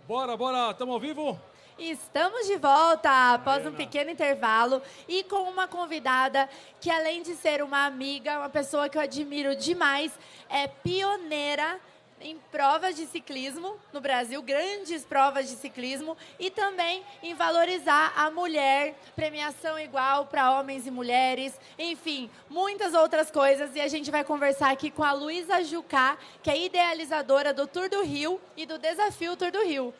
Bora, bora, estamos ao vivo? Estamos de volta após um pequeno intervalo e com uma convidada que, além de ser uma amiga, uma pessoa que eu admiro demais, é pioneira em provas de ciclismo no Brasil, grandes provas de ciclismo, e também em valorizar a mulher, premiação igual para homens e mulheres, enfim, muitas outras coisas. E a gente vai conversar aqui com a Luísa Jucá, que é idealizadora do Tour do Rio e do Desafio Tour do Rio.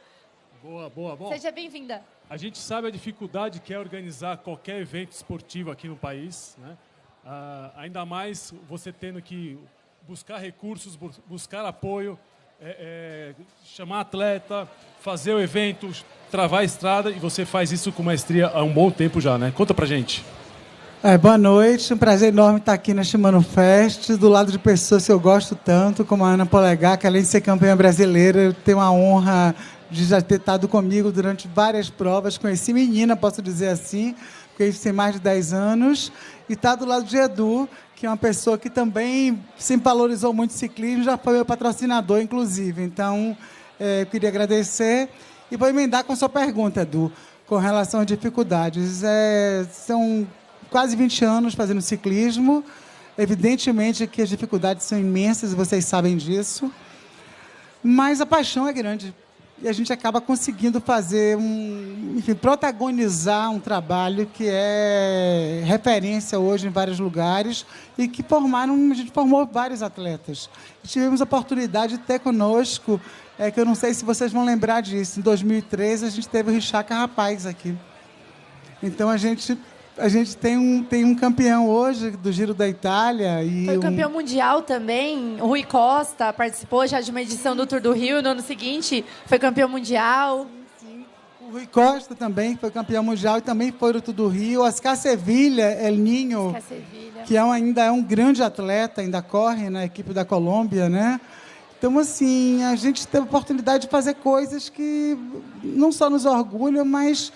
Boa, boa, bom. Seja bem-vinda. A gente sabe a dificuldade que é organizar qualquer evento esportivo aqui no país, né? Ainda mais você tendo que buscar recursos, buscar apoio, chamar atleta, fazer o evento, travar a estrada, e você faz isso com maestria há um bom tempo já, né? Conta pra gente. Boa noite, um prazer enorme estar aqui na Shimano Fest, do lado de pessoas que eu gosto tanto, como a Ana Polegar, que além de ser campeã brasileira, eu tenho a honra de já ter estado comigo durante várias provas. Conheci menina, posso dizer assim, porque isso tem mais de 10 anos, e está do lado de Edu, que é uma pessoa que também sempre valorizou muito o ciclismo, já foi meu patrocinador, inclusive. Então, eu queria agradecer e vou emendar com a sua pergunta, Edu, com relação às dificuldades. São quase 20 anos fazendo ciclismo, evidentemente que as dificuldades são imensas, e vocês sabem disso, mas a paixão é grande. E a gente acaba conseguindo fazer protagonizar um trabalho que é referência hoje em vários lugares e que a gente formou vários atletas. E tivemos a oportunidade de ter conosco, que eu não sei se vocês vão lembrar disso, em 2013 a gente teve o Richard Carapaz aqui. Então a gente tem um campeão hoje do Giro da Itália. Foi campeão mundial também. O Rui Costa participou já de uma edição do Tour do Rio. No ano seguinte foi campeão mundial. Sim. O Rui Costa também foi campeão mundial e também foi do Tour do Rio. Oscar Sevilla, El Ninho, que ainda é um grande atleta, ainda corre na equipe da Colômbia, né? Então, assim, a gente teve a oportunidade de fazer coisas que não só nos orgulham, mas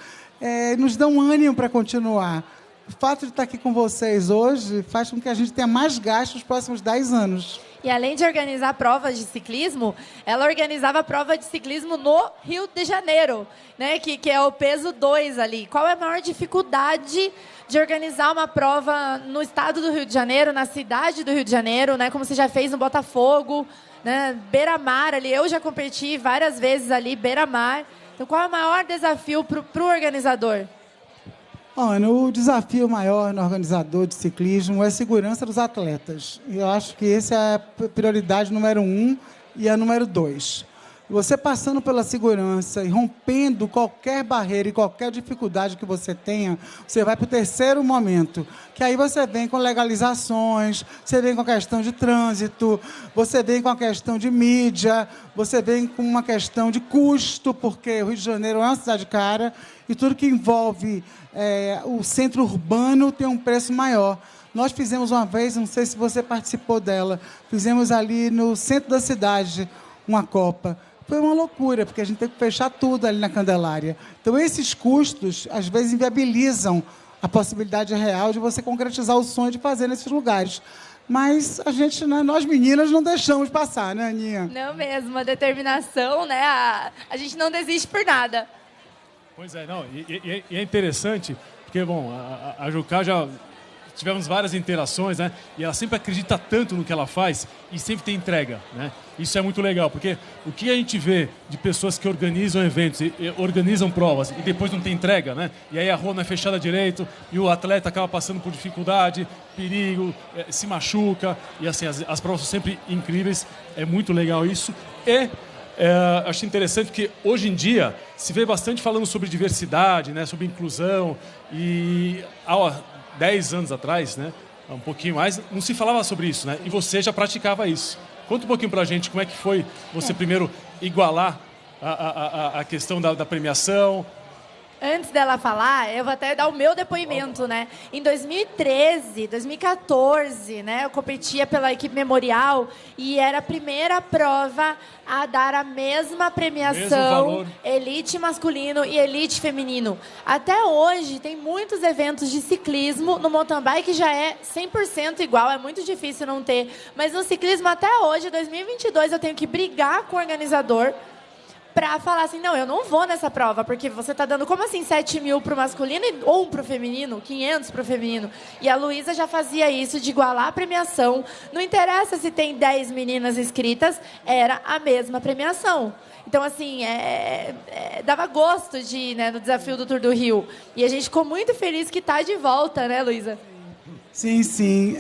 nos dão ânimo para continuar. O fato de estar aqui com vocês hoje faz com que a gente tenha mais gastos nos próximos 10 anos. E além de organizar provas de ciclismo, ela organizava prova de ciclismo no Rio de Janeiro, né? Que é o peso 2 ali. Qual é a maior dificuldade de organizar uma prova no estado do Rio de Janeiro, na cidade do Rio de Janeiro, né? Como você já fez no Botafogo, né? Beira-mar ali. Eu já competi várias vezes ali, beira-mar. Então, qual é o maior desafio para o organizador? O desafio maior no organizador de ciclismo é a segurança dos atletas. E eu acho que essa é a prioridade número 1 e a número 2. Você passando pela segurança e rompendo qualquer barreira e qualquer dificuldade que você tenha, você vai para o terceiro momento, que aí você vem com legalizações, você vem com a questão de trânsito, você vem com a questão de mídia, você vem com uma questão de custo, porque o Rio de Janeiro é uma cidade cara e tudo que envolve o centro urbano tem um preço maior. Nós fizemos uma vez, não sei se você participou dela, fizemos ali no centro da cidade uma Copa. Foi uma loucura, porque a gente tem que fechar tudo ali na Candelária. Então, esses custos, às vezes, inviabilizam a possibilidade real de você concretizar o sonho de fazer nesses lugares. Mas a gente, nós meninas, não deixamos passar, né, Aninha? Não mesmo, a determinação, né? A gente não desiste por nada. Pois é, não, e é interessante, porque, bom, a Jucá já tivemos várias interações, né? E ela sempre acredita tanto no que ela faz e sempre tem entrega, né? Isso é muito legal, porque o que a gente vê de pessoas que organizam eventos, e organizam provas e depois não tem entrega, né? E aí a rua não é fechada direito e o atleta acaba passando por dificuldade, perigo, se machuca, e assim, as provas são sempre incríveis, é muito legal isso. E acho interessante que hoje em dia se vê bastante falando sobre diversidade, né? Sobre inclusão, e 10 anos atrás, né, um pouquinho mais, não se falava sobre isso, né? E você já praticava isso. Conta um pouquinho pra gente como é que foi você primeiro igualar a questão da premiação. Antes dela falar, eu vou até dar o meu depoimento, né? Em 2013, 2014, né? Eu competia pela equipe Memorial e era a primeira prova a dar a mesma premiação, elite masculino e elite feminino. Até hoje, tem muitos eventos de ciclismo. No mountain bike já é 100% igual, é muito difícil não ter. Mas no ciclismo, até hoje, 2022, eu tenho que brigar com o organizador pra falar assim, não, eu não vou nessa prova, porque você tá dando, como assim, 7 mil pro masculino ou pro feminino? 500 pro feminino. E a Luísa já fazia isso, de igualar a premiação. Não interessa se tem 10 meninas inscritas, era a mesma premiação. Então, assim, dava gosto de ir, né, no desafio do Tour do Rio. E a gente ficou muito feliz que tá de volta, né, Luísa? Sim, sim.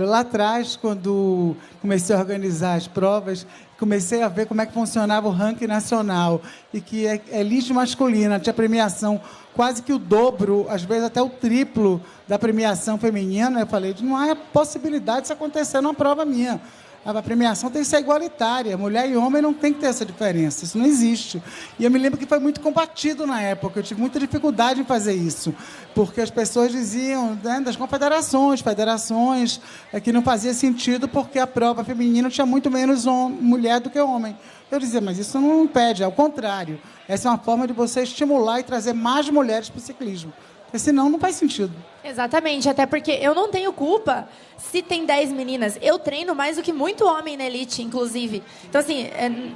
Lá atrás, quando comecei a organizar as provas, comecei a ver como é que funcionava o ranking nacional e que é elite masculina, tinha premiação quase que o dobro, às vezes até o triplo da premiação feminina. Eu falei, não há possibilidade disso acontecer numa prova minha. A premiação tem que ser igualitária. Mulher e homem não tem que ter essa diferença. Isso não existe. E eu me lembro que foi muito combatido na época. Eu tive muita dificuldade em fazer isso. Porque as pessoas diziam, né, das confederações, federações, que não fazia sentido porque a prova feminina tinha muito menos mulher do que homem. Eu dizia, mas isso não impede, ao contrário. Essa é uma forma de você estimular e trazer mais mulheres para o ciclismo. Porque senão não faz sentido. Exatamente, até porque eu não tenho culpa se tem 10 meninas. Eu treino mais do que muito homem na elite, inclusive. Então, assim...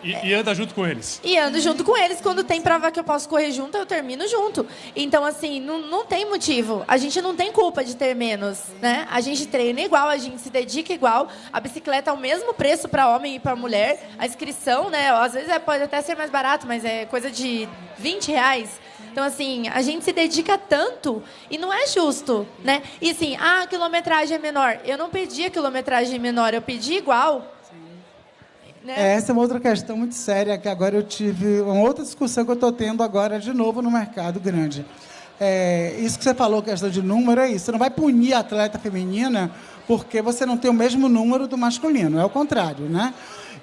E anda junto com eles. E ando junto com eles. Quando tem prova que eu posso correr junto, eu termino junto. Então, assim, não tem motivo. A gente não tem culpa de ter menos, né? A gente treina igual, a gente se dedica igual. A bicicleta é o mesmo preço para homem e para mulher. A inscrição, né? Às vezes pode até ser mais barato, mas é coisa de R$20. Então, assim, a gente se dedica tanto e não é justo, né? E assim, a quilometragem é menor. Eu não pedi a quilometragem menor, eu pedi igual. Né? Essa é uma outra questão muito séria, que agora eu tive uma outra discussão que eu estou tendo agora de novo no mercado grande. Isso que você falou, questão de número, é isso. Você não vai punir a atleta feminina porque você não tem o mesmo número do masculino, é o contrário, né?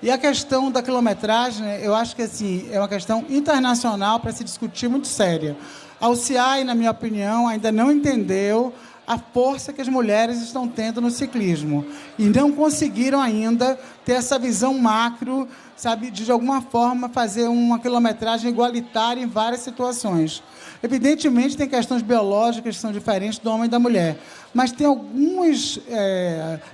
E a questão da quilometragem, eu acho que assim, é uma questão internacional para se discutir muito séria. A UCI, na minha opinião, ainda não entendeu a força que as mulheres estão tendo no ciclismo. E não conseguiram ainda ter essa visão macro, sabe, de alguma forma fazer uma quilometragem igualitária em várias situações. Evidentemente, tem questões biológicas que são diferentes do homem e da mulher. Mas tem alguns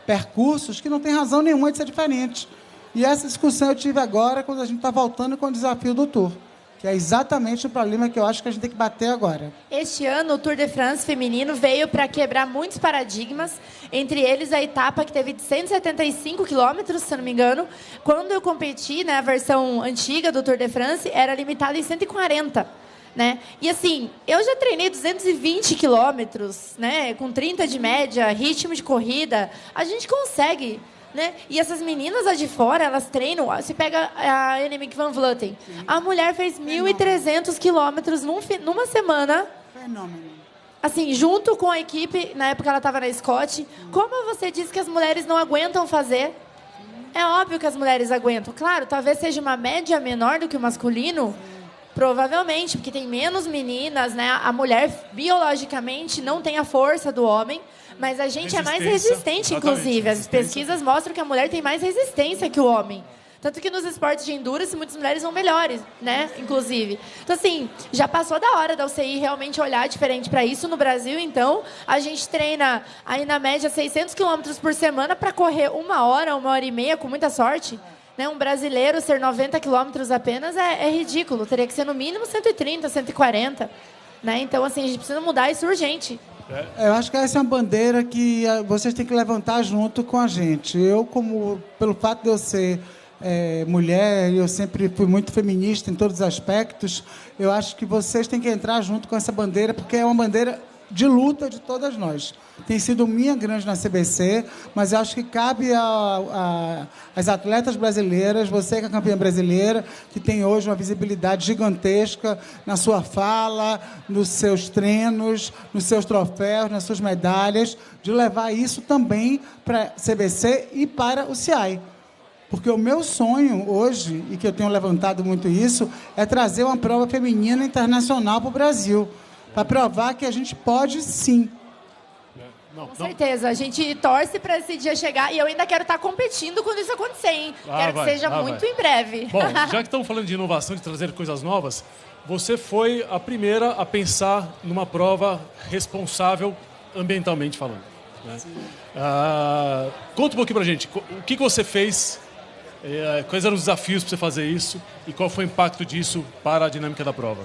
percursos que não tem razão nenhuma de ser diferentes. E essa discussão eu tive agora, quando a gente está voltando com o desafio do Tour, que é exatamente o problema que eu acho que a gente tem que bater agora. Este ano, o Tour de France feminino veio para quebrar muitos paradigmas, entre eles a etapa que teve de 175 quilômetros, se não me engano. Quando eu competi, né, a versão antiga do Tour de France, era limitada em 140. Né? E assim, eu já treinei 220 quilômetros, né, com 30 de média, ritmo de corrida. A gente consegue... Né? E essas meninas lá de fora, elas treinam. Você pega a Annemiek van Vleuten. A mulher fez 1.300 quilômetros numa semana. Fenômeno. Assim, junto com a equipe, na época ela estava na Scott. Como você disse que as mulheres não aguentam fazer? É óbvio que as mulheres aguentam. Claro, talvez seja uma média menor do que o masculino. Provavelmente, porque tem menos meninas, né? A mulher, biologicamente, não tem a força do homem. Mas a gente é mais resistente, inclusive. As pesquisas mostram que a mulher tem mais resistência que o homem. Tanto que nos esportes de endurance, muitas mulheres vão melhores, né? Inclusive. Então, assim, já passou da hora da UCI realmente olhar diferente para isso. No Brasil, então, a gente treina aí na média 600 quilômetros por semana para correr 1 hora e meia, com muita sorte. Né? Um brasileiro ser 90 quilômetros apenas é ridículo. Teria que ser no mínimo 130, 140. Né? Então, assim, a gente precisa mudar isso urgente. Eu acho que essa é uma bandeira que vocês têm que levantar junto com a gente. Eu, pelo fato de eu ser mulher, eu sempre fui muito feminista em todos os aspectos, eu acho que vocês têm que entrar junto com essa bandeira, porque é uma bandeira de luta de todas nós. Tem sido minha grande na CBC, mas eu acho que cabe às atletas brasileiras, você que é campeã brasileira, que tem hoje uma visibilidade gigantesca na sua fala, nos seus treinos, nos seus troféus, nas suas medalhas, de levar isso também para a CBC e para o CI. Porque o meu sonho hoje, e que eu tenho levantado muito isso, é trazer uma prova feminina internacional para o Brasil, para provar que a gente pode sim. Com certeza, a gente torce para esse dia chegar e eu ainda quero estar competindo quando isso acontecer, hein? Quero que seja muito em breve. Bom, já que estamos falando de inovação, de trazer coisas novas, você foi a primeira a pensar numa prova responsável ambientalmente falando. Né? Conta um pouquinho pra gente, o que você fez Quais eram os desafios para você fazer isso e qual foi o impacto disso para a dinâmica da prova?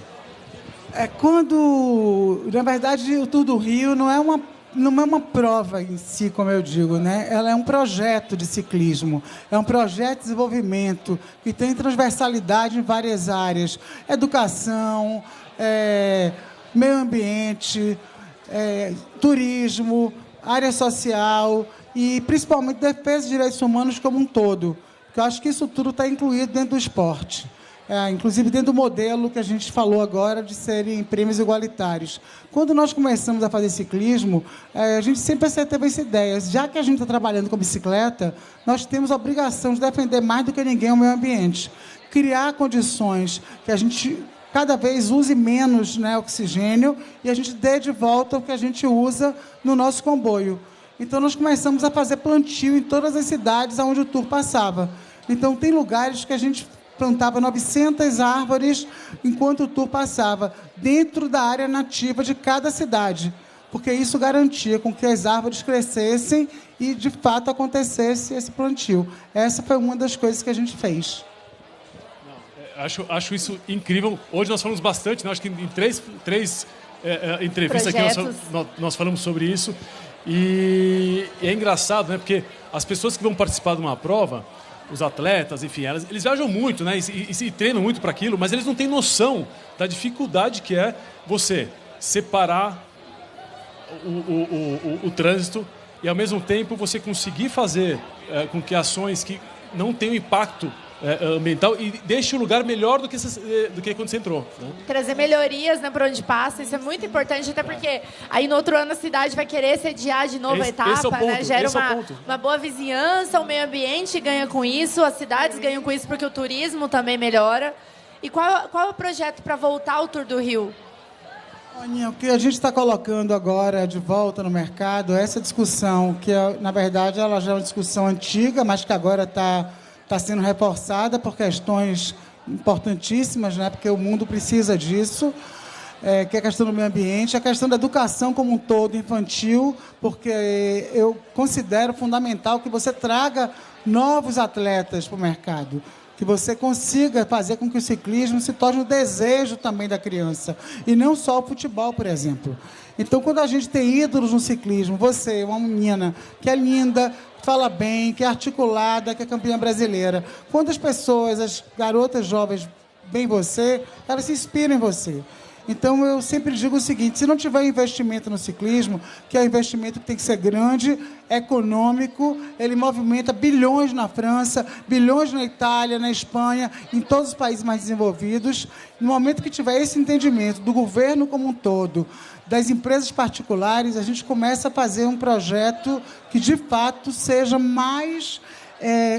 Na verdade, o Tour do Rio não é uma prova em si, como eu digo, né? Ela é um projeto de ciclismo, é um projeto de desenvolvimento que tem transversalidade em várias áreas: educação, meio ambiente, turismo, área social e, principalmente, defesa de direitos humanos como um todo. Porque eu acho que isso tudo está incluído dentro do esporte. Inclusive dentro do modelo que a gente falou agora de serem prêmios igualitários. Quando nós começamos a fazer ciclismo, a gente sempre teve essa ideia. Já que a gente está trabalhando com bicicleta, nós temos a obrigação de defender mais do que ninguém o meio ambiente. Criar condições que a gente cada vez use menos, né, oxigênio e a gente dê de volta o que a gente usa no nosso comboio. Então, nós começamos a fazer plantio em todas as cidades onde o Tour passava. Então, tem lugares que a gente plantava 900 árvores enquanto o Tour passava, dentro da área nativa de cada cidade, porque isso garantia com que as árvores crescessem e, de fato, acontecesse esse plantio. Essa foi uma das coisas que a gente fez. Acho isso incrível. Hoje nós falamos bastante, né? Acho que em três entrevistas aqui nós falamos sobre isso. E é engraçado, né? Porque as pessoas que vão participar de uma prova, os atletas, enfim, eles viajam muito, né? E treinam muito para aquilo, mas eles não têm noção da dificuldade que é você separar o trânsito e, ao mesmo tempo, você conseguir fazer com que ações que não tenham impacto ambiental e deixe o lugar melhor do que quando você entrou. Né? Trazer melhorias, né, para onde passa, isso é muito importante, até porque aí no outro ano a cidade vai querer sediar de novo a etapa, esse é o ponto, né? Gera uma boa vizinhança, o meio ambiente ganha com isso, as cidades ganham com isso porque o turismo também melhora. E qual é o projeto para voltar ao Tour do Rio? Aninha, o que a gente está colocando agora de volta no mercado é essa discussão, que na verdade ela já é uma discussão antiga, mas que agora está sendo reforçada por questões importantíssimas, né? Porque o mundo precisa disso, que é a questão do meio ambiente, a questão da educação como um todo, infantil, porque eu considero fundamental que você traga novos atletas para o mercado, que você consiga fazer com que o ciclismo se torne um desejo também da criança, e não só o futebol, por exemplo. Então, quando a gente tem ídolos no ciclismo, você, uma menina que é linda, fala bem, que é articulada, que é campeã brasileira. Quando as pessoas, as garotas jovens, veem você, elas se inspiram em você. Então, eu sempre digo o seguinte: se não tiver investimento no ciclismo, que é um investimento que tem que ser grande, econômico, ele movimenta bilhões na França, bilhões na Itália, na Espanha, em todos os países mais desenvolvidos. No momento que tiver esse entendimento do governo como um todo, das empresas particulares, a gente começa a fazer um projeto que, de fato, seja mais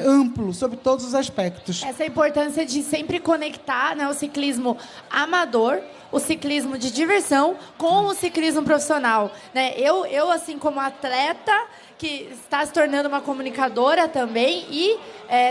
amplo, sobre todos os aspectos. Essa importância de sempre conectar, né, o ciclismo amador, o ciclismo de diversão, com o ciclismo profissional. Né? Eu, assim, como atleta, que está se tornando uma comunicadora também e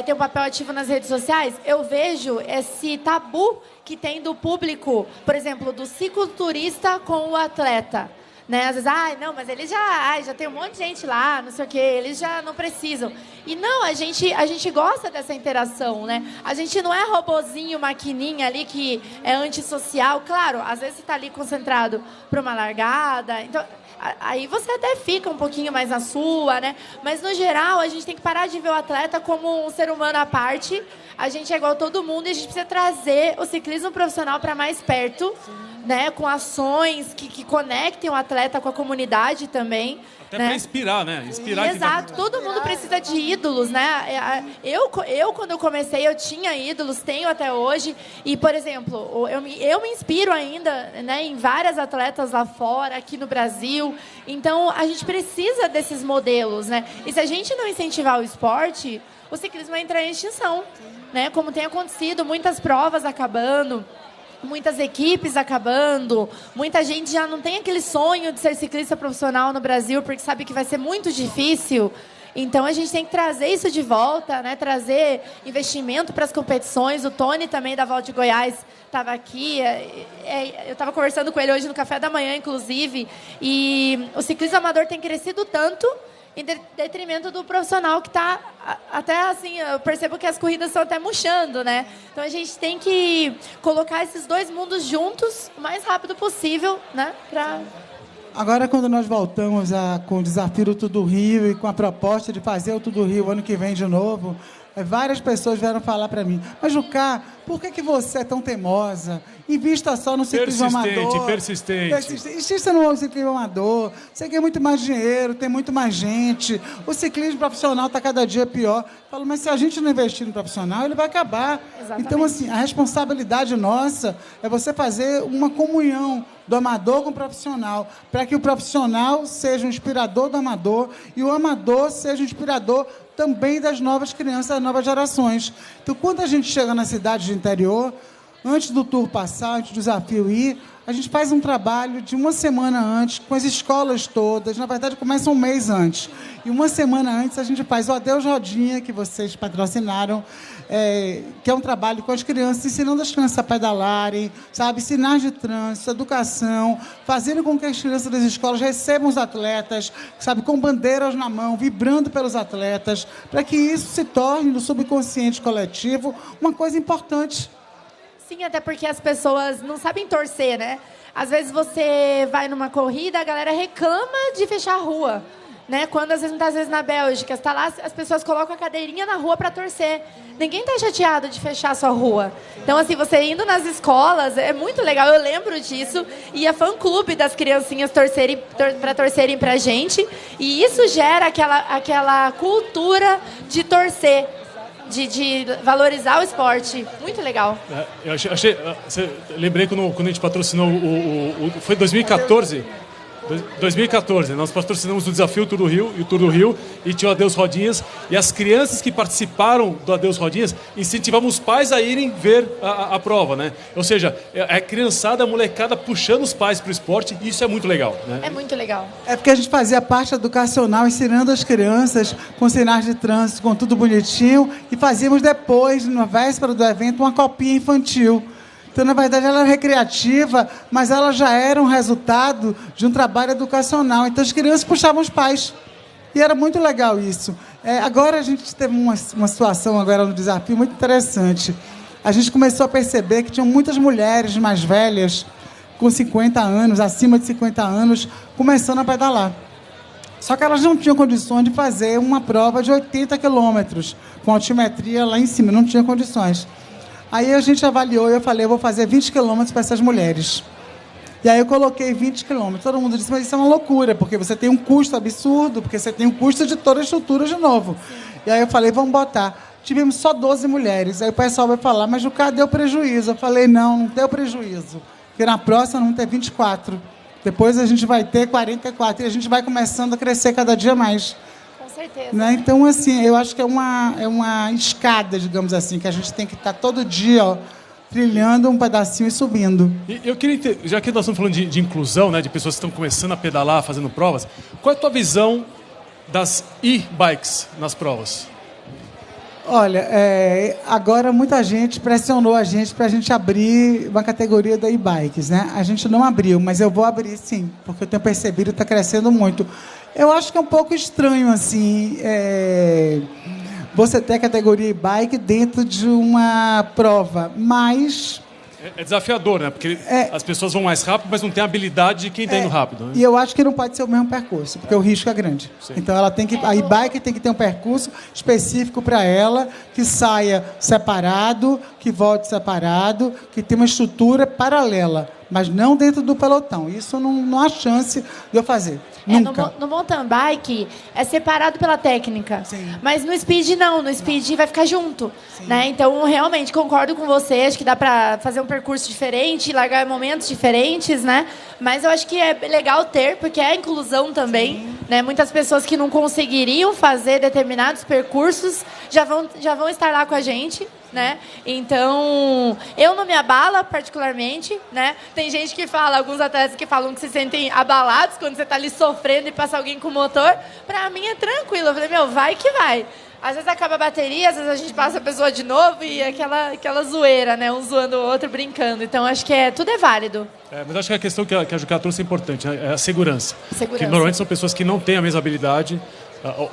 tem um papel ativo nas redes sociais, eu vejo esse tabu que tem do público, por exemplo, do cicloturista com o atleta. Né? Às vezes, não, mas eles já tem um monte de gente lá, não sei o quê, eles já não precisam. E não, a gente gosta dessa interação, né? A gente não é robozinho, maquininha ali que é antissocial. Claro, às vezes você está ali concentrado para uma largada, então aí você até fica um pouquinho mais na sua, né? Mas, no geral, a gente tem que parar de ver o atleta como um ser humano à parte. A gente é igual a todo mundo e a gente precisa trazer o ciclismo profissional para mais perto, né? Com ações que conectem o atleta com a comunidade também. Até para inspirar, né? Exato. Todo mundo precisa de ídolos, né? Eu, quando eu comecei, eu tinha ídolos, tenho até hoje. E, por exemplo, eu me inspiro ainda, né, em várias atletas lá fora, aqui no Brasil. Então, a gente precisa desses modelos, né? E se a gente não incentivar o esporte, o ciclismo vai entrar em extinção, né? Como tem acontecido, muitas provas acabando, muitas equipes acabando, muita gente já não tem aquele sonho de ser ciclista profissional no Brasil, porque sabe que vai ser muito difícil. Então, a gente tem que trazer isso de volta, né? Trazer investimento para as competições. O Tony também, da Volta de Goiás, estava aqui. Eu estava conversando com ele hoje no café da manhã, inclusive. E o ciclismo amador tem crescido tanto em detrimento do profissional que está até assim, eu percebo que as corridas estão até murchando, né? Então a gente tem que colocar esses dois mundos juntos o mais rápido possível, né? Agora, quando nós voltamos com o desafio do Tudo Rio e com a proposta de fazer o Tudo Rio ano que vem de novo, várias pessoas vieram falar para mim, mas Jucá, por que você é tão teimosa? Invista só no ciclismo amador. Persistente. Invista no ciclismo amador. Você ganha muito mais dinheiro, tem muito mais gente. O ciclismo profissional está cada dia pior. Eu falo, mas se a gente não investir no profissional, ele vai acabar. Exatamente. Então, assim, a responsabilidade nossa é você fazer uma comunhão do amador com o profissional, para que o profissional seja um inspirador do amador e o amador seja um inspirador também das novas crianças, das novas gerações. Então, quando a gente chega na cidade do interior, antes do tour passar, antes do desafio ir, a gente faz um trabalho de uma semana antes, com as escolas todas, na verdade começa um mês antes. E uma semana antes a gente faz o Adeus Rodinha, que vocês patrocinaram, que é um trabalho com as crianças, ensinando as crianças a pedalarem, sabe, sinais de trânsito, educação, fazendo com que as crianças das escolas recebam os atletas, sabe, com bandeiras na mão, vibrando pelos atletas, para que isso se torne, no subconsciente coletivo, uma coisa importante. Sim, até porque as pessoas não sabem torcer, né? Às vezes você vai numa corrida, a galera reclama de fechar a rua, né? Quando, muitas vezes na Bélgica, está lá, as pessoas colocam a cadeirinha na rua para torcer. Ninguém está chateado de fechar a sua rua. Então, assim, você indo nas escolas, é muito legal, eu lembro disso. E a fã-clube das criancinhas torcerem pra gente. E isso gera aquela cultura de torcer. De valorizar o esporte. Muito legal. Eu lembrei quando a gente patrocinou foi 2014? 2014, nós patrocinamos o Desafio Tour do Rio e o Tour do Rio e tinha o Adeus Rodinhas e as crianças que participaram do Adeus Rodinhas incentivavam os pais a irem ver a prova, né? Ou seja, a criançada, a molecada puxando os pais para o esporte e isso é muito legal, né? É muito legal. É porque a gente fazia parte educacional, ensinando as crianças com sinais de trânsito, com tudo bonitinho, e fazíamos depois, na véspera do evento, uma copinha infantil. Então, na verdade, ela era recreativa, mas ela já era um resultado de um trabalho educacional. Então, as crianças puxavam os pais. E era muito legal isso. Agora, a gente teve uma situação agora no desafio muito interessante. A gente começou a perceber que tinham muitas mulheres mais velhas, com 50 anos, acima de 50 anos, começando a pedalar. Só que elas não tinham condições de fazer uma prova de 80 quilômetros, com altimetria lá em cima, não tinham condições. Aí a gente avaliou e eu falei, eu vou fazer 20 quilômetros para essas mulheres. E aí eu coloquei 20 quilômetros. Todo mundo disse, mas isso é uma loucura, porque você tem um custo absurdo, porque você tem um custo de toda a estrutura de novo. E aí eu falei, vamos botar. Tivemos só 12 mulheres. Aí o pessoal vai falar, mas o cara deu prejuízo. Eu falei, não deu prejuízo. Porque na próxima vamos ter 24. Depois a gente vai ter 44. E a gente vai começando a crescer cada dia mais. Certeza. Né? Então, assim, eu acho que é uma escada, digamos assim, que a gente tem que estar todo dia trilhando um pedacinho e subindo. E eu queria, já que nós estamos falando de inclusão, né, de pessoas que estão começando a pedalar, fazendo provas, qual é a tua visão das e-bikes nas provas? Olha, agora muita gente pressionou a gente para a gente abrir uma categoria da e-bikes, né? A gente não abriu, mas eu vou abrir sim, porque eu tenho percebido que está crescendo muito. Eu acho que é um pouco estranho, assim, você ter a categoria e-bike dentro de uma prova, mas... É desafiador, né? Porque as pessoas vão mais rápido, mas não tem a habilidade de quem está indo rápido. Né? E eu acho que não pode ser o mesmo percurso, porque o risco é grande. Sim. Então, a e-bike tem que ter um percurso específico para ela, que saia separado, que volte separado, que tenha uma estrutura paralela, mas não dentro do pelotão. Isso não há chance de eu fazer. Nunca. No mountain bike é separado pela técnica. Sim. Mas no speed não, no speed vai ficar junto. Né? Então, realmente, concordo com você, acho que dá para fazer um percurso diferente, largar em momentos diferentes, né? Mas eu acho que é legal ter, porque é inclusão também. Né? Muitas pessoas que não conseguiriam fazer determinados percursos já vão estar lá com a gente. Né? Então, eu não me abalo particularmente, né? Tem gente que fala, alguns atletas que falam que se sentem abalados quando você está ali sofrendo e passa alguém com o motor. Para mim é tranquilo, eu falei, vai que vai. Às vezes acaba a bateria, às vezes a gente passa a pessoa de novo e aquela zoeira, né? Um zoando o outro, brincando. Então, acho que tudo é válido. Mas acho que a questão que a Jucá trouxe é importante, né? É a segurança. Segurança. Porque normalmente são pessoas que não têm a mesma habilidade,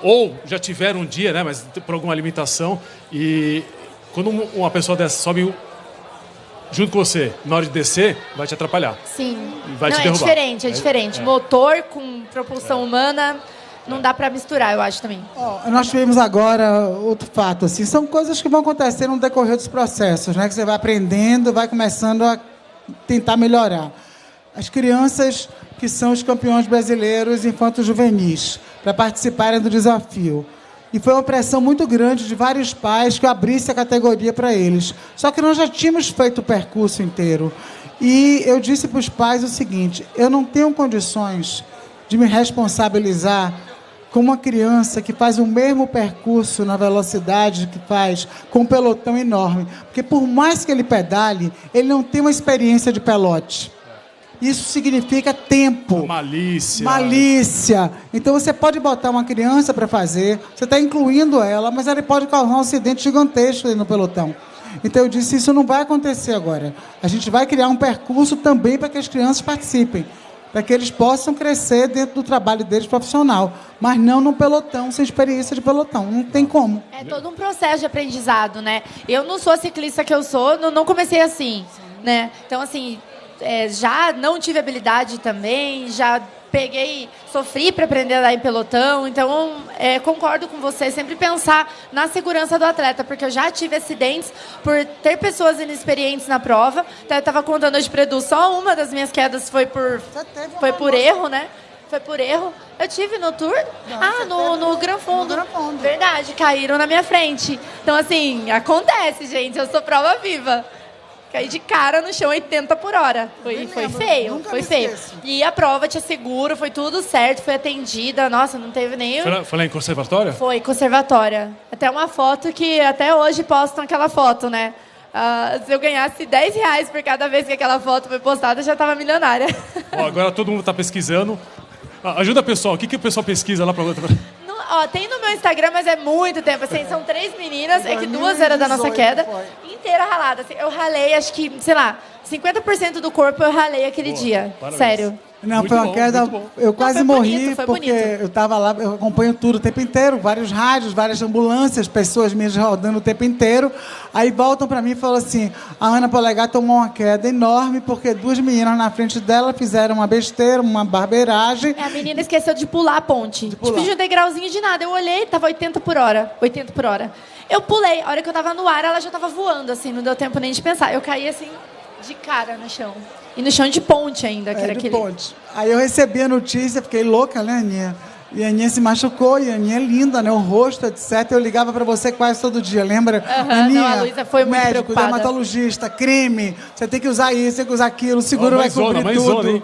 ou já tiveram um dia, né, mas por alguma limitação, e quando uma pessoa dessa sobe junto com você, na hora de descer, vai te atrapalhar. Sim. Vai te derrubar. É diferente. Motor com propulsão humana, não dá para misturar, eu acho também. Nós tivemos agora outro fato, assim, são coisas que vão acontecer no decorrer dos processos, né, que você vai aprendendo, vai começando a tentar melhorar. As crianças que são os campeões brasileiros infantos juvenis, para participarem do desafio. E foi uma pressão muito grande de vários pais que eu abrisse a categoria para eles. Só que nós já tínhamos feito o percurso inteiro. E eu disse para os pais o seguinte, eu não tenho condições de me responsabilizar com uma criança que faz o mesmo percurso na velocidade que faz com um pelotão enorme. Porque por mais que ele pedale, ele não tem uma experiência de pelote. Isso significa tempo. Malícia. Então, você pode botar uma criança para fazer, você está incluindo ela, mas ela pode causar um acidente gigantesco no pelotão. Então, eu disse, isso não vai acontecer agora. A gente vai criar um percurso também para que as crianças participem, para que eles possam crescer dentro do trabalho deles profissional, mas não no pelotão, sem experiência de pelotão. Não tem como. É todo um processo de aprendizado, né? Eu não sou a ciclista que eu sou, não comecei assim, né? Então, assim... já não tive habilidade também, já sofri para aprender a andar em pelotão, então concordo com você, sempre pensar na segurança do atleta, porque eu já tive acidentes por ter pessoas inexperientes na prova. Então, eu estava contando hoje para o Edu, só uma das minhas quedas foi por erro, né? Foi por erro. Eu tive no Tour? No Gran Fondo. Verdade, caíram na minha frente. Então, assim, acontece, gente, eu sou prova viva. Caí de cara no chão 80 por hora. Foi feio, foi feio. E a prova, te asseguro, foi tudo certo, foi atendida. Nossa, não teve nem... Foi lá em conservatória? Foi, conservatória. Até uma foto que até hoje postam aquela foto, né? Se eu ganhasse R$10 por cada vez que aquela foto foi postada, eu já estava milionária. Agora todo mundo está pesquisando. Ajuda, pessoal. O que o pessoal pesquisa lá para outra? Tem no meu Instagram, mas é muito tempo. Assim, são 3 meninas, é que 2 eram da nossa queda. Inteira ralada. Assim, eu ralei, acho que, sei lá, 50% do corpo eu ralei aquele dia. Parabéns. Sério. Não, foi uma queda. Eu quase morri porque eu estava lá, eu acompanho tudo o tempo inteiro, vários rádios, várias ambulâncias, pessoas minhas rodando o tempo inteiro. Aí voltam para mim e falam assim: a Ana Polegar tomou uma queda enorme porque 2 meninas na frente dela fizeram uma besteira, uma barbeiragem. A menina esqueceu de pular a ponte. Tipo, de um degrauzinho de nada. Eu olhei, tava 80 por hora. Eu pulei. A hora que eu tava no ar, ela já tava voando, assim, não deu tempo nem de pensar. Eu caí assim, de cara no chão. E no chão de ponte ainda, que era aquele... ponte. Aí eu recebi a notícia, fiquei louca, né, Aninha? E a Aninha se machucou, e a Aninha é linda, né? O rosto, etc. Eu ligava para você quase todo dia, lembra? Aninha, não, a Luísa foi muito médico, preocupada. Dermatologista, creme, você tem que usar isso, tem que usar aquilo, o seguro vai cobrir tudo.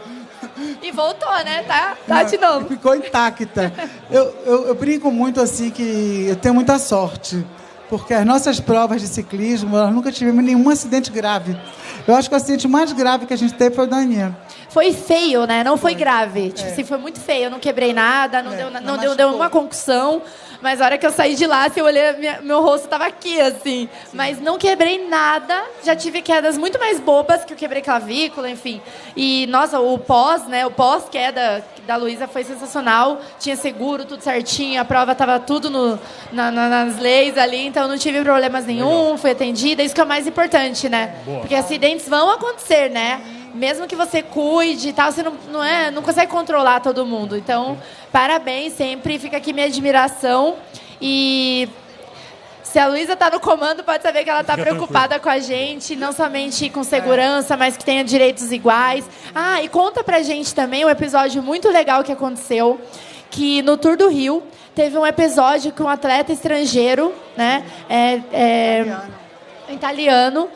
E voltou, né? Tá de novo. Ficou intacta. Eu brinco muito assim que eu tenho muita sorte, porque as nossas provas de ciclismo, nós nunca tivemos nenhum acidente grave. Eu acho que o acidente mais grave que a gente teve foi o da Aninha. Foi feio, né? Não foi grave. Tipo assim, foi muito feio. Eu não quebrei nada, não deu uma concussão. Mas a hora que eu saí de lá, assim, eu olhei, meu rosto estava aqui, assim. Mas não quebrei nada. Já tive quedas muito mais bobas, que eu quebrei clavícula, enfim. E, nossa, o pós-queda da Luísa foi sensacional. Tinha seguro, tudo certinho. A prova estava tudo nas leis ali. Então, não tive problemas nenhum. Fui atendida. Isso que é o mais importante, né? Boa. Porque acidentes vão acontecer, né? Mesmo que você cuide e tal, você não consegue controlar todo mundo. Então, parabéns sempre. Fica aqui minha admiração. E se a Luísa está no comando, pode saber que ela está preocupada com a gente. Não somente com segurança, mas que tenha direitos iguais. E conta pra gente também um episódio muito legal que aconteceu. Que no Tour do Rio, teve um episódio com um atleta estrangeiro, né? Italiano.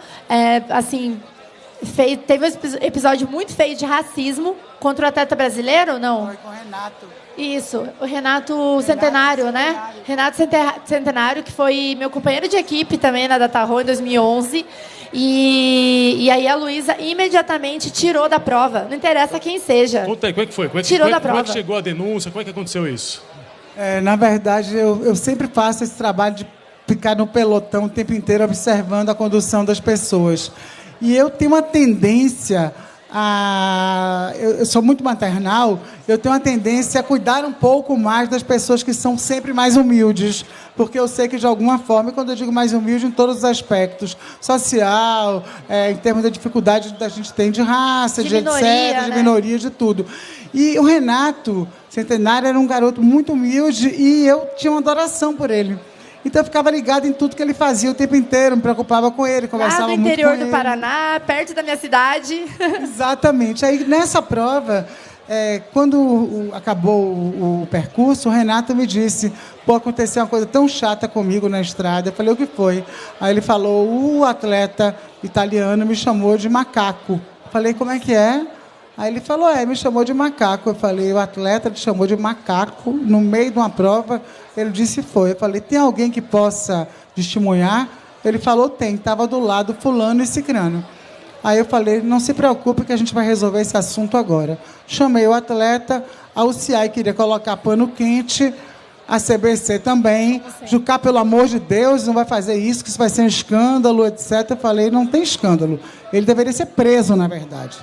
Assim... Teve um episódio muito feio de racismo contra o atleta brasileiro, não? Foi com o Renato. Isso, o Renato Centenário, né? Renato Centenário, que foi meu companheiro de equipe também na Dataron em 2011. E aí a Luísa imediatamente tirou da prova. Não interessa quem seja. Conta aí, como é que foi? Tirou da prova. Como é que chegou a denúncia? Como é que aconteceu isso? Na verdade, eu sempre faço esse trabalho de ficar no pelotão o tempo inteiro observando a condução das pessoas. E eu tenho uma tendência eu sou muito maternal, eu tenho uma tendência a cuidar um pouco mais das pessoas que são sempre mais humildes, porque eu sei que, de alguma forma, quando eu digo mais humilde, em todos os aspectos, social, em termos da dificuldade que a gente tem de raça, de minoria, etc., de minoria, de tudo. E o Renato Centenário era um garoto muito humilde e eu tinha uma adoração por ele. Então eu ficava ligado em tudo que ele fazia o tempo inteiro, me preocupava com ele, conversava muito com ele. Lá no interior do Paraná, perto da minha cidade. Exatamente. Aí nessa prova, quando acabou o percurso, o Renato me disse: pô, aconteceu uma coisa tão chata comigo na estrada. Eu falei: o que foi? Aí ele falou: o atleta italiano me chamou de macaco. Eu falei: como é que é? Aí ele falou: me chamou de macaco. Eu falei: o atleta te chamou de macaco no meio de uma prova? Ele disse: foi. Eu falei: tem alguém que possa testemunhar? Ele falou: tem. Estava do lado fulano e cicrano. Aí eu falei: não se preocupe que a gente vai resolver esse assunto agora. Chamei o atleta, a UCI queria colocar pano quente, a CBC também. Jucá, pelo amor de Deus, não vai fazer isso, que isso vai ser um escândalo, etc. Eu falei: não tem escândalo. Ele deveria ser preso, na verdade.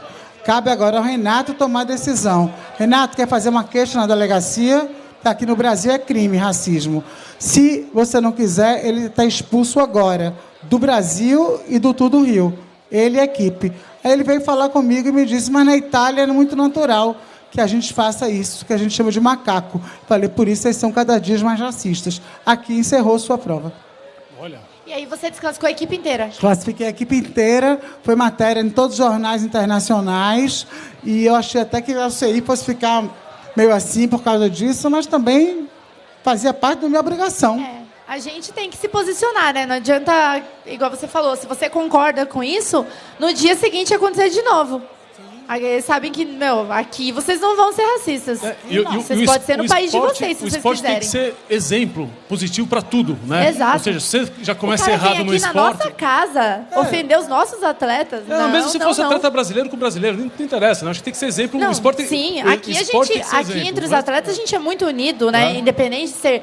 Cabe agora ao Renato tomar a decisão. Renato quer fazer uma queixa na delegacia, que aqui no Brasil é crime, racismo. Se você não quiser, ele está expulso agora do Brasil e do Tudo Rio. Ele e a equipe. Aí ele veio falar comigo e me disse: mas na Itália é muito natural que a gente faça isso, que a gente chama de macaco. Falei: por isso vocês são cada dia mais racistas. Aqui encerrou sua prova. Olha. E aí você desclassificou a equipe inteira? Classifiquei a equipe inteira, foi matéria em todos os jornais internacionais, e eu achei até que a UCI fosse ficar meio assim por causa disso, mas também fazia parte da minha obrigação. A gente tem que se posicionar, né? Não adianta, igual você falou, se você concorda com isso, no dia seguinte acontecer de novo. Aí eles sabem que, aqui vocês não vão ser racistas. Vocês podem ser no país de vocês, se vocês quiserem. O esporte tem que ser exemplo positivo para tudo, né? Exato. Ou seja, se você já começa errado no esporte... na nossa casa, ofender os nossos atletas. Mesmo se fosse atleta brasileiro com brasileiro, não interessa. Não. Acho que tem que ser exemplo. O esporte, sim, aqui entre os atletas a gente é muito unido, né? Independente de ser...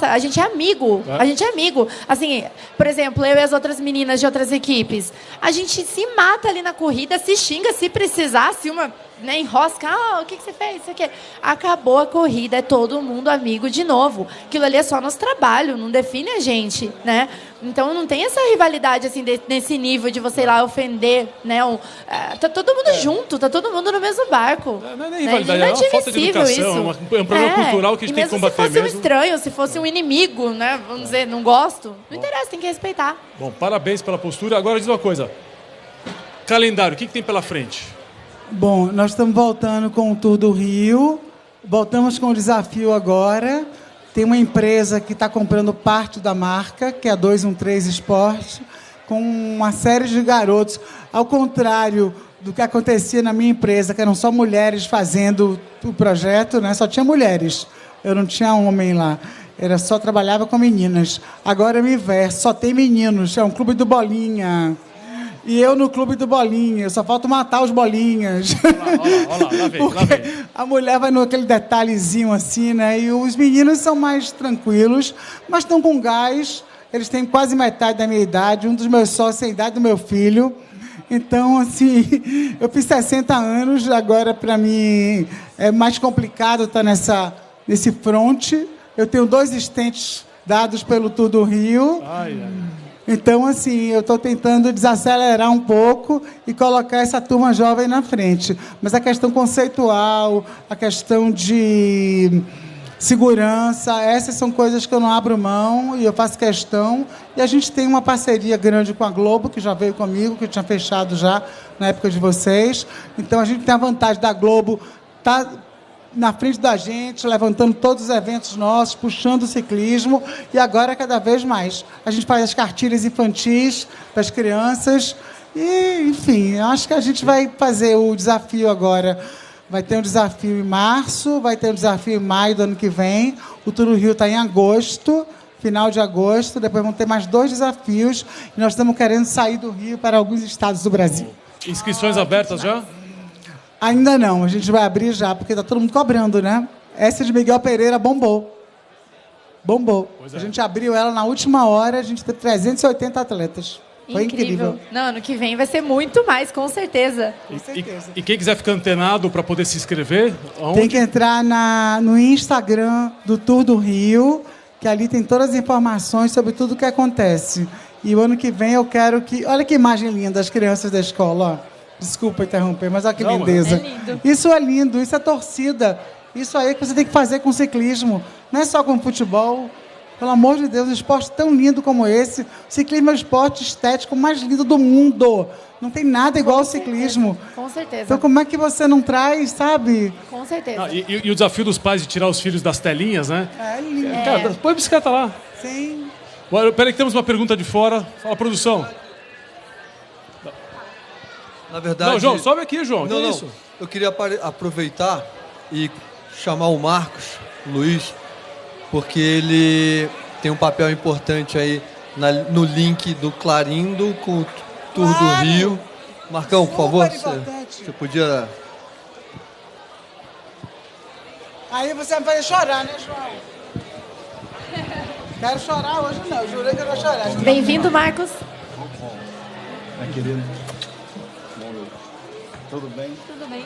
a gente é amigo. A gente é amigo. Assim, por exemplo, eu e as outras meninas de outras equipes, a gente se mata ali na corrida, se xinga, se precisar, se uma enrosca, o que você fez? Isso aqui. Acabou a corrida, é todo mundo amigo de novo. Aquilo ali é só nosso trabalho, não define a gente, né? Então não tem essa rivalidade assim nesse nível de você ir lá ofender, né? Tá todo mundo junto, tá todo mundo no mesmo barco. Não é nem rivalidade, é uma falta de educação, isso. É um problema cultural que a gente tem que combater mesmo. Se fosse um estranho, se fosse um inimigo, né? Vamos dizer, não gosto, não interessa, tem que respeitar. Bom, parabéns pela postura. Agora diz uma coisa, calendário, o que tem pela frente? Bom, nós estamos voltando com o Tour do Rio, voltamos com o desafio agora. Tem uma empresa que está comprando parte da marca, que é a 213 Esporte, com uma série de garotos. Ao contrário do que acontecia na minha empresa, que eram só mulheres fazendo o projeto, né? Só tinha mulheres, eu não tinha homem lá. Só trabalhava com meninas. Agora é o inverso, só tem meninos, é um clube do Bolinha. E eu no clube do Bolinha, só falta matar os bolinhas. Olha lá, lá vem. A mulher vai naquele detalhezinho assim, né? E os meninos são mais tranquilos, mas estão com gás. Eles têm quase metade da minha idade. Um dos meus sócios é a idade do meu filho. Então, assim, eu fiz 60 anos, agora para mim é mais complicado estar nesse fronte. Eu tenho 2 stents dados pelo Tour do Rio. Então, assim, eu estou tentando desacelerar um pouco e colocar essa turma jovem na frente. Mas a questão conceitual, a questão de segurança, essas são coisas que eu não abro mão e eu faço questão. E a gente tem uma parceria grande com a Globo, que já veio comigo, que eu tinha fechado já na época de vocês. Então, a gente tem a vantagem da Globo estar na frente da gente, levantando todos os eventos nossos, puxando o ciclismo, e agora cada vez mais. A gente faz as cartilhas infantis para as crianças, e, enfim, acho que a gente vai fazer o desafio agora. Vai ter um desafio em março, vai ter um desafio em maio do ano que vem, o Tour do Rio está em agosto, final de agosto, depois vão ter mais 2 desafios, e nós estamos querendo sair do Rio para alguns estados do Brasil. Inscrições abertas já? Ainda não, a gente vai abrir já, porque está todo mundo cobrando, né? Essa de Miguel Pereira bombou. A gente abriu ela na última hora, a gente teve 380 atletas. Foi incrível. Não, ano que vem vai ser muito mais, com certeza. Com certeza. E quem quiser ficar antenado para poder se inscrever, aonde? Tem que entrar no Instagram do Tour do Rio, que ali tem todas as informações sobre tudo o que acontece. E o ano que vem eu quero que... Olha que imagem linda das crianças da escola, ó. Desculpa interromper, mas olha que lindeza. É lindo. Isso é lindo, isso é torcida. Isso aí é que você tem que fazer com o ciclismo. Não é só com o futebol. Pelo amor de Deus, um esporte tão lindo como esse. O ciclismo é o esporte estético mais lindo do mundo. Não tem nada igual ao ciclismo. Com certeza. Então como é que você não traz, sabe? Com certeza. E o desafio dos pais de tirar os filhos das telinhas, né? É lindo. Cara, põe a bicicleta lá. Sim. Peraí que temos uma pergunta de fora. Fala, produção. Na verdade... Não, João, sobe aqui, João. Não, que não. isso? Eu queria aproveitar e chamar o Marcos, Luiz, porque ele tem um papel importante aí no link do Clarindo com o Tour do Rio. Marcão, por favor, você podia... Aí você vai fazer chorar, né, João? Quero chorar hoje não, jurei que eu não ia chorar. Bem-vindo, Marcos. Querido. Tudo bem? Tudo bem.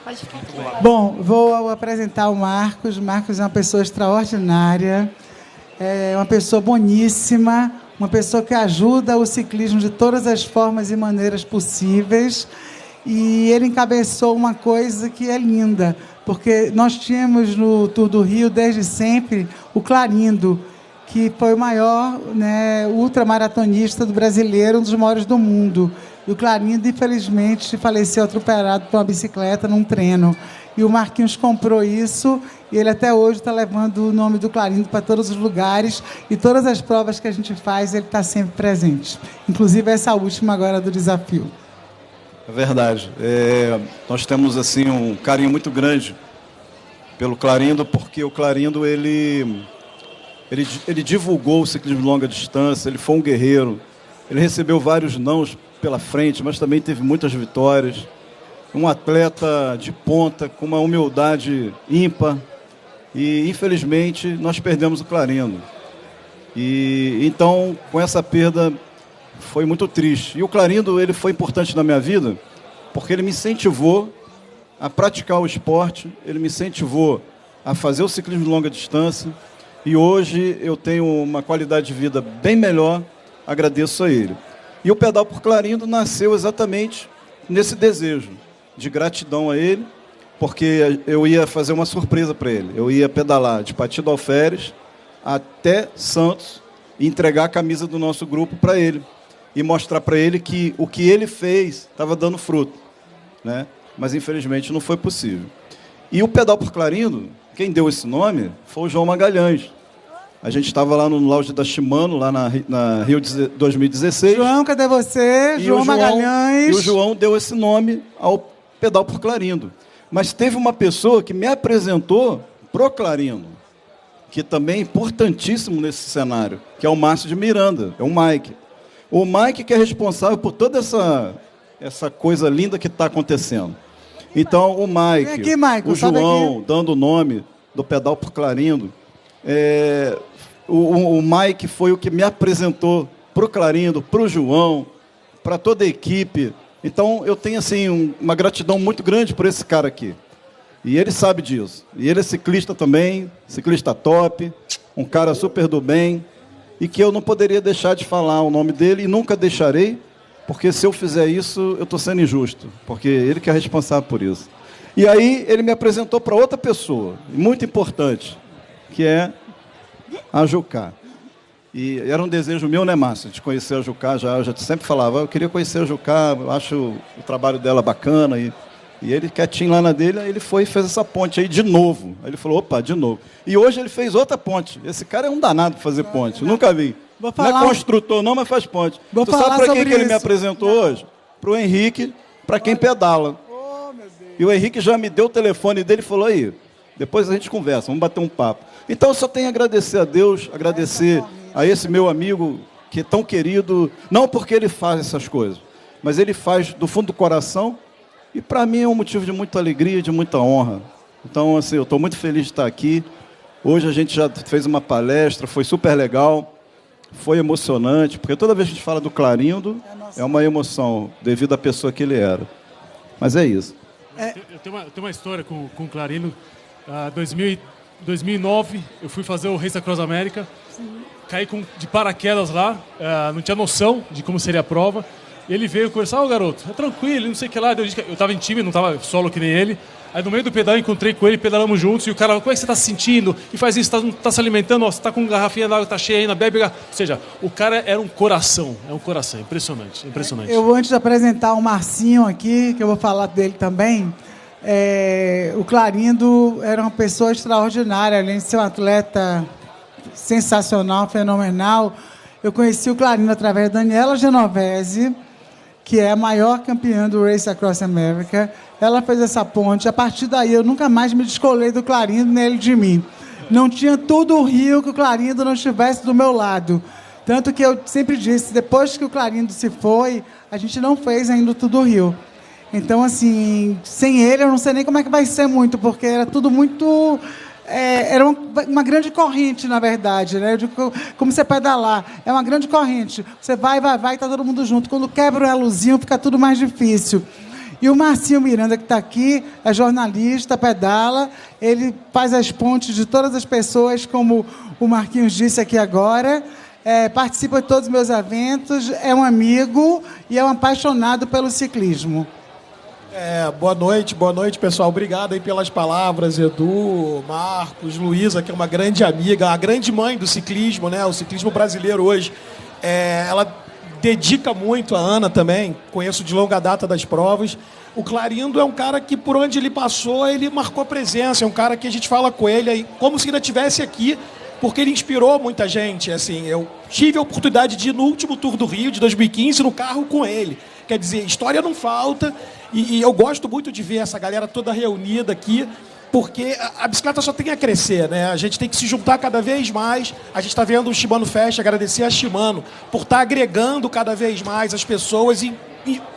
Pode ficar aqui. Bom, vou apresentar o Marcos. Marcos é uma pessoa extraordinária, é uma pessoa boníssima, uma pessoa que ajuda o ciclismo de todas as formas e maneiras possíveis. E ele encabeçou uma coisa que é linda, porque nós tínhamos no Tour do Rio, desde sempre, o Clarindo, que foi o maior, né, ultramaratonista do brasileiro, um dos maiores do mundo. E o Clarindo, infelizmente, faleceu atropelado por uma bicicleta num treino. E o Marquinhos comprou isso e ele até hoje está levando o nome do Clarindo para todos os lugares. E todas as provas que a gente faz, ele está sempre presente. Inclusive essa última agora do desafio. É verdade. Nós temos assim um carinho muito grande pelo Clarindo, porque o Clarindo ele divulgou o ciclismo de longa distância, ele foi um guerreiro, ele recebeu vários nãos pela frente, mas também teve muitas vitórias. Um atleta de ponta, com uma humildade ímpar. E, infelizmente, nós perdemos o Clarindo. E, então, com essa perda, foi muito triste. E o Clarindo, ele foi importante na minha vida, porque ele me incentivou a praticar o esporte, ele me incentivou a fazer o ciclismo de longa distância. E hoje eu tenho uma qualidade de vida bem melhor, agradeço a ele. E o Pedal por Clarindo nasceu exatamente nesse desejo de gratidão a ele, porque eu ia fazer uma surpresa para ele. Eu ia pedalar de Pati do Alferes até Santos e entregar a camisa do nosso grupo para ele. E mostrar para ele que o que ele fez estava dando fruto, né? Mas, infelizmente, não foi possível. E o Pedal por Clarindo, quem deu esse nome foi o João Magalhães. A gente estava lá no lounge da Shimano, lá na Rio 2016. João, cadê você? João Magalhães. E o João deu esse nome ao Pedal por Clarindo. Mas teve uma pessoa que me apresentou pro Clarindo, que também é importantíssimo nesse cenário, que é o Márcio de Miranda, é o Mike. O Mike que é responsável por toda essa coisa linda que está acontecendo. Então, o Mike, aqui, Michael, o João, dando o nome do Pedal por Clarindo, o Mike foi o que me apresentou para o Clarindo, para o João, para toda a equipe. Então, eu tenho assim, uma gratidão muito grande por esse cara aqui. E ele sabe disso. E ele é ciclista também, ciclista top, um cara super do bem, e que eu não poderia deixar de falar o nome dele, e nunca deixarei, porque se eu fizer isso, eu estou sendo injusto, porque ele que é responsável por isso. E aí ele me apresentou para outra pessoa, muito importante, que é a Jucá. E era um desejo meu, né, Márcio, de conhecer a Jucá. Eu já sempre falava, eu queria conhecer a Jucá, eu acho o trabalho dela bacana. E ele, quietinho lá na dele, ele foi e fez essa ponte aí de novo. Aí ele falou, opa, de novo. E hoje ele fez outra ponte. Esse cara é um danado para fazer ponte, nunca vi. Não é construtor não, mas faz ponte. Tu sabe para quem que ele me apresentou hoje? Para o Henrique, para quem pedala. E o Henrique já me deu o telefone dele e falou, aí, depois a gente conversa, vamos bater um papo. Então eu só tenho a agradecer a Deus, agradecer a esse meu amigo que é tão querido, não porque ele faz essas coisas, mas ele faz do fundo do coração, e para mim é um motivo de muita alegria, de muita honra. Então, assim, eu estou muito feliz de estar aqui. Hoje a gente já fez uma palestra, foi super legal. foi emocionante, porque toda vez que a gente fala do Clarindo, é uma emoção, devido à pessoa que ele era. Mas é isso. Eu tenho uma história com o Clarindo. 2009, eu fui fazer o Race Across America. Caí de paraquedas lá, não tinha noção de como seria a prova. E ele veio conversar, garoto, é tranquilo, não sei o que lá. Eu estava em time, não estava solo que nem ele. Aí no meio do pedal eu encontrei com ele, pedalamos juntos, e o cara falou, como é que você está se sentindo? E faz isso, tá se alimentando, ó, você está com garrafinha d'água, tá cheia ainda, bebe. Ou seja, o cara era um coração, impressionante. Eu, antes de apresentar o Marcinho aqui, que eu vou falar dele também, o Clarindo era uma pessoa extraordinária, além de ser um atleta sensacional, fenomenal. Eu conheci o Clarindo através da Daniela Genovese, que é a maior campeã do Race Across America. Ela fez essa ponte. A partir daí, eu nunca mais me descolei do Clarindo nele de mim. Não tinha todo o Rio que o Clarindo não estivesse do meu lado. Tanto que eu sempre disse, depois que o Clarindo se foi, a gente não fez ainda tudo o Rio. Então, assim, sem ele, eu não sei nem como é que vai ser muito, porque era tudo muito... era uma grande corrente, na verdade, né? Eu digo, como você pedalar, é uma grande corrente. Você vai, está todo mundo junto. Quando quebra o elozinho, fica tudo mais difícil. E o Marcinho Miranda, que está aqui, é jornalista, pedala, ele faz as pontes de todas as pessoas, como o Marquinhos disse aqui agora, participa de todos os meus eventos, é um amigo e é um apaixonado pelo ciclismo. Boa noite, pessoal. Obrigado aí pelas palavras, Edu, Marcos, Luísa, que é uma grande amiga, a grande mãe do ciclismo, né? O ciclismo brasileiro hoje. Ela dedica muito a Ana também, conheço de longa data das provas. O Clarindo é um cara que, por onde ele passou, ele marcou presença. É um cara que a gente fala com ele aí, como se ainda estivesse aqui, porque ele inspirou muita gente. Assim, eu tive a oportunidade de ir no último Tour do Rio, de 2015, no carro com ele. Quer dizer, história não falta, e eu gosto muito de ver essa galera toda reunida aqui, porque a bicicleta só tem a crescer, né? A gente tem que se juntar cada vez mais. A gente está vendo o Shimano Fest, agradecer a Shimano por estar agregando cada vez mais as pessoas e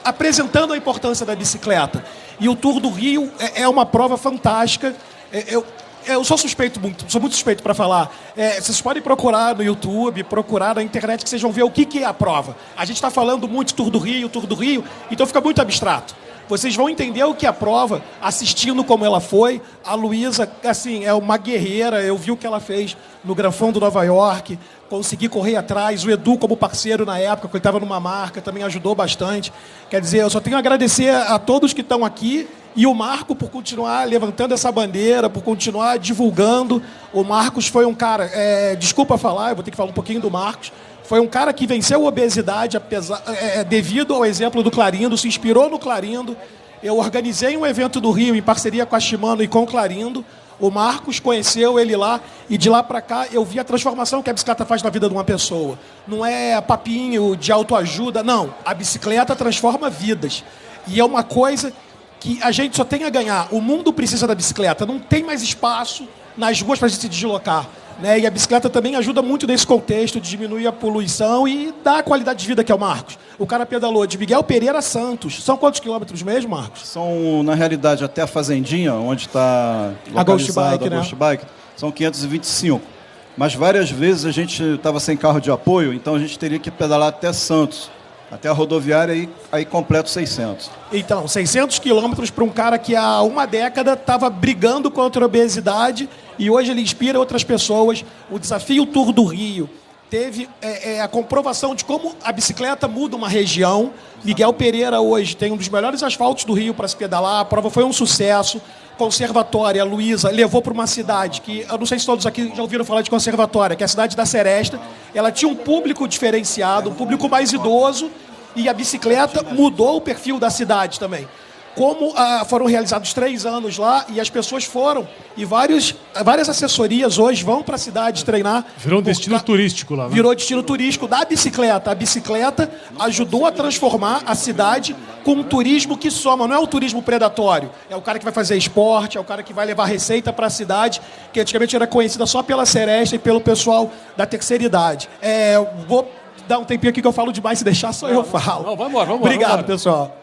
apresentando a importância da bicicleta. E o Tour do Rio é uma prova fantástica. Eu sou muito suspeito para falar. Vocês podem procurar no YouTube, procurar na internet, que vocês vão ver o que é a prova. A gente está falando muito Tour do Rio, então fica muito abstrato. Vocês vão entender o que é a prova, assistindo como ela foi. A Luísa, assim, é uma guerreira. Eu vi o que ela fez no Gran Fondo Nova York, consegui correr atrás. O Edu, como parceiro na época, que ele estava numa marca, também ajudou bastante. Quer dizer, eu só tenho a agradecer a todos que estão aqui e o Marco por continuar levantando essa bandeira, por continuar divulgando. O Marcos foi um cara... desculpa falar, eu vou ter que falar um pouquinho do Marcos. Foi um cara que venceu a obesidade devido ao exemplo do Clarindo, se inspirou no Clarindo. Eu organizei um evento do Rio em parceria com a Shimano e com o Clarindo. O Marcos conheceu ele lá e de lá para cá eu vi a transformação que a bicicleta faz na vida de uma pessoa. Não é papinho de autoajuda, não. A bicicleta transforma vidas. E é uma coisa que a gente só tem a ganhar. O mundo precisa da bicicleta. Não tem mais espaço nas ruas para a gente se deslocar. Né? E a bicicleta também ajuda muito nesse contexto de diminuir a poluição e dar a qualidade de vida que é o Marcos. O cara pedalou de Miguel Pereira a Santos. São quantos quilômetros mesmo, Marcos? São, na realidade, até a Fazendinha, onde está localizado a Ghost Bike, são 525. Mas várias vezes a gente estava sem carro de apoio, então a gente teria que pedalar até Santos. Até a rodoviária, aí completo 600. Então, 600 quilômetros para um cara que há uma década estava brigando contra a obesidade e hoje ele inspira outras pessoas. O desafio Tour do Rio teve a comprovação de como a bicicleta muda uma região. Miguel Pereira hoje tem um dos melhores asfaltos do Rio para se pedalar. A prova foi um sucesso. Conservatória, a Luísa levou para uma cidade que, eu não sei se todos aqui já ouviram falar de Conservatória, que é a cidade da Seresta. Ela tinha um público diferenciado, um público mais idoso, e a bicicleta mudou o perfil da cidade também. Como foram realizados 3 anos lá e as pessoas foram, e várias assessorias hoje vão para a cidade treinar. Virou um destino turístico lá, né? Virou destino turístico da bicicleta. A bicicleta ajudou a transformar a cidade com um turismo que soma, não é o turismo predatório. É o cara que vai fazer esporte, é o cara que vai levar receita para a cidade, que antigamente era conhecida só pela Seresta e pelo pessoal da terceira idade. Vou dar um tempinho aqui que eu falo demais, se deixar só eu falo. Não, vamos embora. Obrigado, pessoal.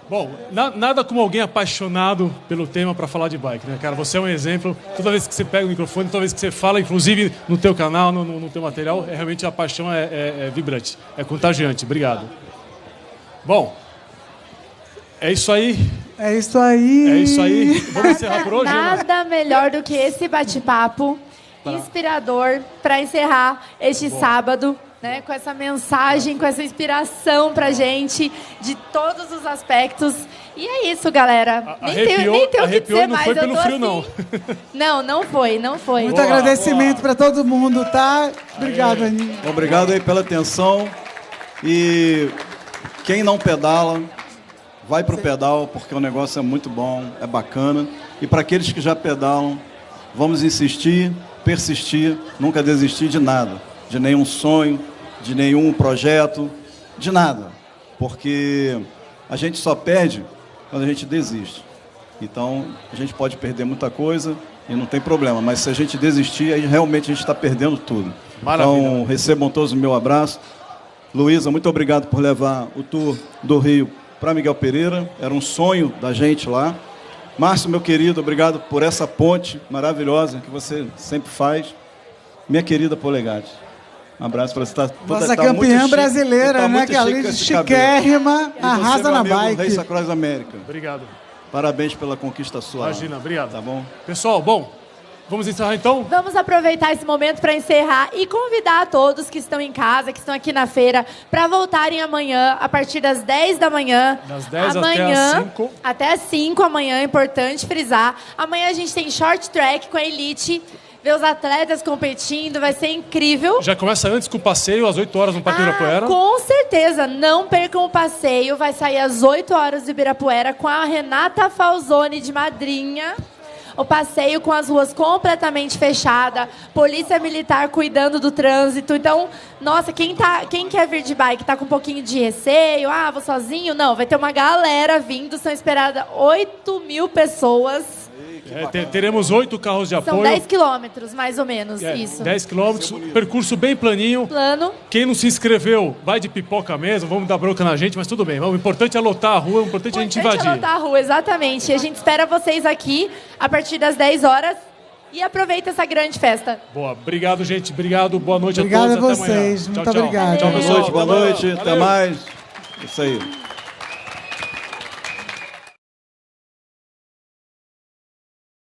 Bom, nada como alguém apaixonado pelo tema para falar de bike, né, cara? Você é um exemplo. Toda vez que você pega o microfone, toda vez que você fala, inclusive no teu canal, no teu material, realmente a paixão é vibrante, é contagiante. Obrigado. Bom, é isso aí. É isso aí. É isso aí. Vamos encerrar por hoje? Nada melhor do que esse bate-papo inspirador para encerrar este sábado, né, com essa mensagem, com essa inspiração pra gente de todos os aspectos. E é isso, galera. Nem tenho o que dizer não mais. foi pelo frio, assim. Não foi. Muito agradecimento para todo mundo, tá? Obrigado, Aninha. Obrigado aí pela atenção. E quem não pedala, vai pro pedal, porque o negócio é muito bom, é bacana. E para aqueles que já pedalam, vamos insistir, persistir, nunca desistir de nada, de nenhum sonho, de nenhum projeto, de nada. Porque a gente só perde quando a gente desiste. Então, a gente pode perder muita coisa e não tem problema, mas se a gente desistir, aí realmente a gente está perdendo tudo. Maravilha. Então, recebam todos o meu abraço. Luísa, muito obrigado por levar o tour do Rio para Miguel Pereira. Era um sonho da gente lá. Márcio, meu querido, obrigado por essa ponte maravilhosa que você sempre faz. Minha querida Polegatti, um abraço para você. Nossa campeã brasileira, né? Que além de chiquérrima, arrasa na bike. Race Across América. Obrigado. Parabéns pela conquista sua. Imagina, obrigado. Tá bom? Pessoal, bom, vamos encerrar então? Vamos aproveitar esse momento para encerrar e convidar a todos que estão em casa, que estão aqui na feira, para voltarem amanhã, a partir das 10 da manhã. Das 10 amanhã, até as 5. Até as 5 amanhã, é importante frisar. Amanhã a gente tem short track com a Elite. Ver os atletas competindo, vai ser incrível. Já começa antes com o passeio, às 8 horas no Parque Ibirapuera. Com certeza, não percam o passeio. Vai sair às 8 horas do Ibirapuera com a Renata Falzoni de madrinha. O passeio com as ruas completamente fechadas, polícia militar cuidando do trânsito. Então, nossa, quem quer vir de bike tá com um pouquinho de receio, vou sozinho? Não, vai ter uma galera vindo, são esperadas 8.000 pessoas. Teremos 8 carros de apoio. São 10 quilômetros, mais ou menos, isso. 10 quilômetros, percurso bem planinho. Plano. Quem não se inscreveu, vai de pipoca mesmo, vamos dar bronca na gente, mas tudo bem. O importante é lotar a rua, o importante é a gente invadir. É lotar a rua, exatamente. E a gente espera vocês aqui a partir das 10 horas e aproveita essa grande festa. Boa, obrigado, gente. Obrigado, boa noite Obrigado a todos. a vocês. Até amanhã. Muito obrigado. Tchau, pessoal. Boa noite, até mais. Isso aí.